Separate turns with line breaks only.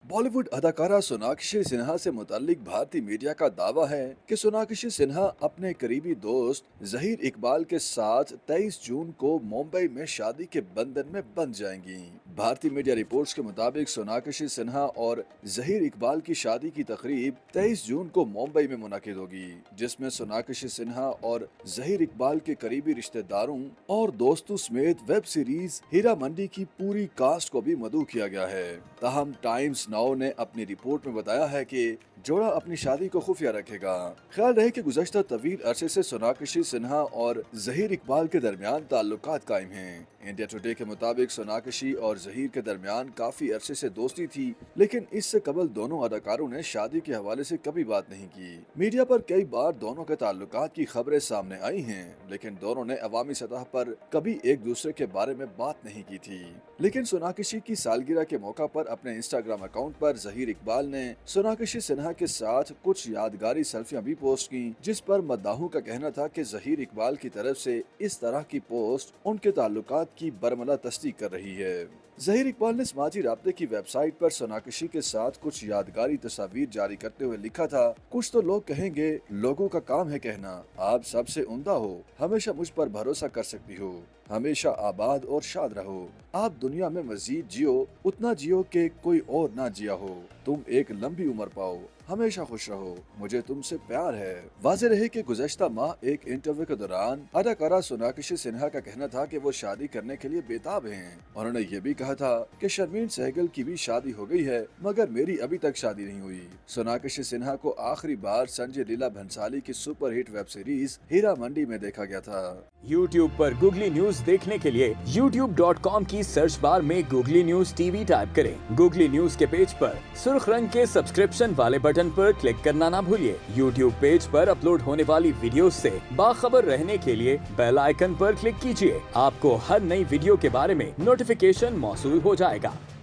बॉलीवुड अदाकारा सोनाक्षी सिन्हा से मुताल्लिक भारतीय मीडिया का दावा है कि सोनाक्षी सिन्हा अपने करीबी दोस्त जहीर इकबाल के साथ 23 जून को मुंबई में शादी के बंधन में बंध जाएंगी। भारतीय मीडिया रिपोर्ट्स के मुताबिक सोनाक्षी सिन्हा और जहीर इकबाल की शादी की तकरीब 23 जून को मुंबई में मुनक्किद होगी, जिसमें सोनाक्षी सिन्हा और जहीर इकबाल के करीबी रिश्तेदारों और दोस्तों समेत वेब सीरीज हीरा मंडी की पूरी कास्ट को भी मदऊ किया गया है। ताहम टाइम्स नाउ ने अपनी रिपोर्ट में बताया है कि जोड़ा अपनी शादी को खुफिया रखेगा। ख्याल रहे कि गुज़श्ता तवील अरसे से सोनाक्षी सिन्हा और जहीर इकबाल के दरमियान ताल्लुकात कायम हैं। इंडिया टुडे के मुताबिक सोनाक्षी और जहीर के दरमियान काफी अरसे से दोस्ती थी, लेकिन इससे कबल दोनों अदाकारों ने शादी के हवाले से कभी बात नहीं की। मीडिया पर कई बार दोनों के ताल्लुकात की खबरें सामने आई हैं, लेकिन दोनों ने अवामी सतह पर कभी एक दूसरे के बारे में बात नहीं की थी। लेकिन सोनाक्षी की सालगिरह के मौका पर अपने इंस्टाग्राम अकाउंट पर जहीर इकबाल ने सोनाक्षी सिन्हा के साथ कुछ यादगारी सेल्फियां भी पोस्ट की, जिस पर मद्दाहों का कहना था कि जहीर इकबाल की तरफ से इस तरह की पोस्ट उनके ताल्लुकात की बरमला तस्दीक कर रही है। जहीर इकबाल ने समाजी राब्ते की वेबसाइट पर सोनाक्षी के साथ कुछ यादगारी तस्वीर जारी करते हुए लिखा था, कुछ तो लोग कहेंगे, लोगों का काम है कहना, आप सबसे उम्दा हो, हमेशा मुझ पर भरोसा कर सकती हो, हमेशा आबाद और शाद रहो, आप दुनिया में मजीद जियो, उतना जियो के कोई और ना जिया हो, तुम एक लंबी उम्र पाओ, हमेशा खुश रहो, मुझे तुमसे प्यार है। वाज़ेह रहे कि गुज़श्ता माह एक इंटरव्यू के दौरान अदाकारा सोनाक्षी सिन्हा का कहना था कि वो शादी करने के लिए बेताब हैं। उन्होंने ये भी कहा था कि शर्मीन सहगल की भी शादी हो गई है, मगर मेरी अभी तक शादी नहीं हुई। सोनाक्षी सिन्हा को आखिरी बार संजय लीला भंसाली की superhit web series Heera Mandi में देखा गया था।
YouTube पर गूगली न्यूज देखने के लिए youtube.com की सर्च बार में गूगली न्यूज टीवी टाइप करें। गूगली न्यूज के पेज पर सुर्ख रंग के सब्सक्रिप्शन वाले बटन पर क्लिक करना ना भूलिए। YouTube पेज पर अपलोड होने वाली वीडियोस से बाखबर रहने के लिए बेल आइकन पर क्लिक कीजिए। आपको हर नई वीडियो के बारे में नोटिफिकेशन मौसूल हो जाएगा।